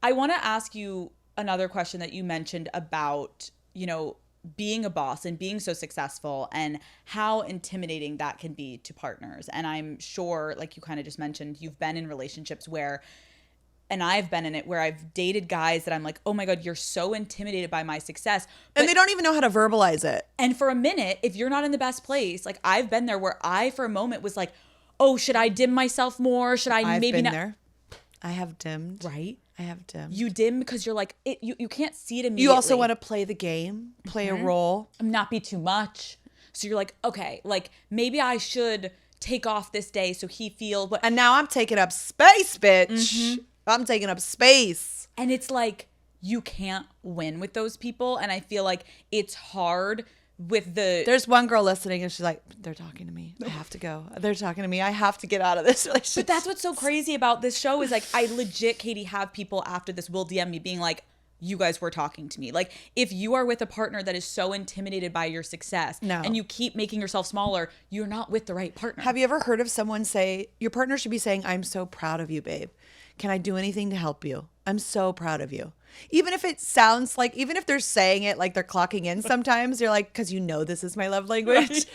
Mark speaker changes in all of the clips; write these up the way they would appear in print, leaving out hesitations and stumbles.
Speaker 1: I want to ask you another question that you mentioned about, being a boss and being so successful and how intimidating that can be to partners. And I'm sure, like you kind of just mentioned, you've been in relationships where, and I've been in it, where I've dated guys that I'm like, oh my God, you're so intimidated by my success.
Speaker 2: And they don't even know how to verbalize it.
Speaker 1: And for a minute, if you're not in the best place, like I've been there where I, for a moment, was like, oh, should I dim myself more? Should I
Speaker 2: I've
Speaker 1: maybe
Speaker 2: been
Speaker 1: not?
Speaker 2: there. I have dimmed.
Speaker 1: Right?
Speaker 2: I have dimmed.
Speaker 1: You dim because you're like, you can't see it immediately.
Speaker 2: You also want to play the game, play a role.
Speaker 1: Not be too much. So you're like, okay, like maybe I should take off this day so he feels. But
Speaker 2: and now I'm taking up space, bitch. I'm taking up space.
Speaker 1: And it's like, you can't win with those people. And I feel like it's hard with the...
Speaker 2: There's one girl listening and she's like, they're talking to me. I have to go. They're talking to me. I have to get out of this relationship.
Speaker 1: But that's what's so crazy about this show is like, I legit, Katy, have people after this will DM me being like, you guys were talking to me. Like, if you are with a partner that is so intimidated by your success and you keep making yourself smaller, you're not with the right partner.
Speaker 2: Have you ever heard of someone say, your partner should be saying, I'm so proud of you, babe. Can I do anything to help you? I'm so proud of you. Even if it sounds like, even if they're saying it like they're clocking in sometimes, you're like, because this is my love language,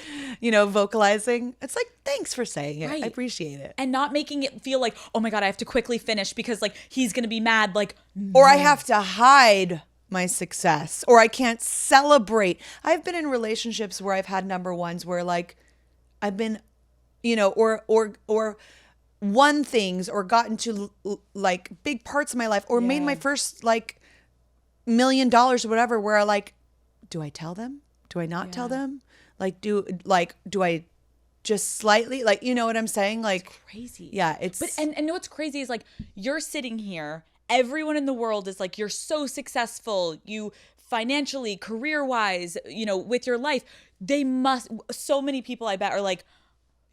Speaker 2: vocalizing. It's like, thanks for saying it. Right. I appreciate it.
Speaker 1: And not making it feel like, oh my God, I have to quickly finish because like he's going to be mad. Like,
Speaker 2: or I have to hide my success, or I can't celebrate. I've been in relationships where I've had number ones where like I've been, or won things or gotten to like big parts of my life or made my first like $1 million or whatever, where like, do I tell them? Do I not tell them? Like, do I just slightly, like, you know what I'm saying? Like,
Speaker 1: it's crazy.
Speaker 2: Yeah.
Speaker 1: But what's crazy is like, you're sitting here, everyone in the world is like, you're so successful, you financially, career wise, with your life, so many people I bet are like,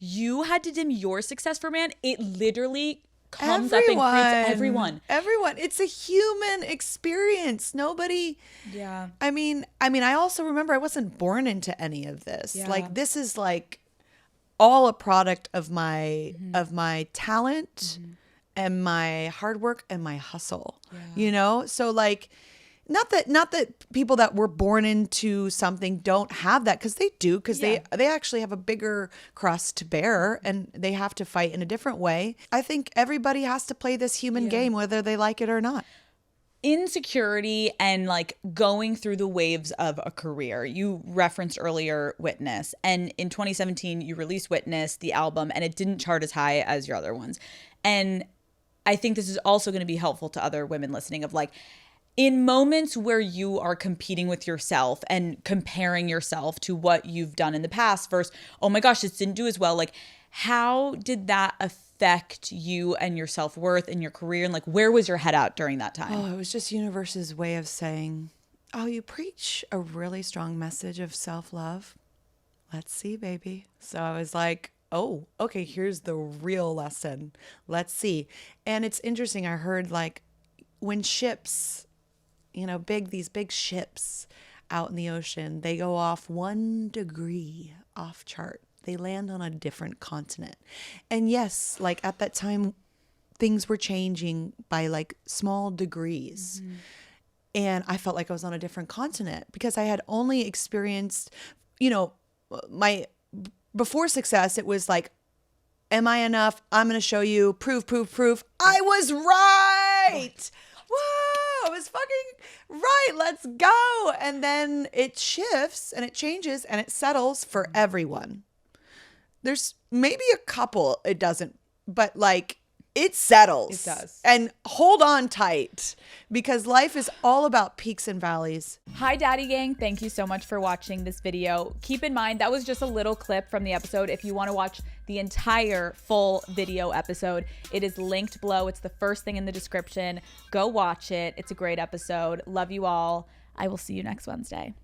Speaker 1: you had to dim your success for man. It literally comes up and creates everyone.
Speaker 2: It's a human experience. Nobody.
Speaker 1: Yeah.
Speaker 2: I mean, I also remember I wasn't born into any of this.
Speaker 1: Yeah.
Speaker 2: Like, this is like all a product of my talent and my hard work and my hustle. Yeah. So like, not that people that were born into something don't have that, because they do, because they actually have a bigger cross to bear and they have to fight in a different way. I think everybody has to play this human game, whether they like it or not.
Speaker 1: Insecurity and like going through the waves of a career. You referenced earlier Witness, and in 2017 you released Witness, the album, and it didn't chart as high as your other ones. And I think this is also going to be helpful to other women listening of like, in moments where you are competing with yourself and comparing yourself to what you've done in the past versus, oh my gosh, this didn't do as well. Like, how did that affect you and your self-worth and your career? And like, where was your head at during that time?
Speaker 2: Oh, it was just universe's way of saying, oh, you preach a really strong message of self-love. Let's see, baby. So I was like, oh, okay, here's the real lesson. Let's see. And it's interesting. I heard like when ships, these big ships out in the ocean, they go off 1 degree off chart. They land on a different continent. And yes, like at that time, things were changing by like small degrees. Mm-hmm. And I felt like I was on a different continent because I had only experienced, before success, it was like, am I enough? I'm going to show you. Proof. I was right. Whoa, I was fucking right. Let's go. And then it shifts and it changes and it settles for everyone. There's maybe a couple it doesn't, but like it settles.
Speaker 1: It does.
Speaker 2: And hold on tight because life is all about peaks and valleys.
Speaker 1: Hi, Daddy Gang. Thank you so much for watching this video. Keep in mind, that was just a little clip from the episode. If you want to watch the entire full video episode, it is linked below. It's the first thing in the description. Go watch it. It's a great episode. Love you all. I will see you next Wednesday.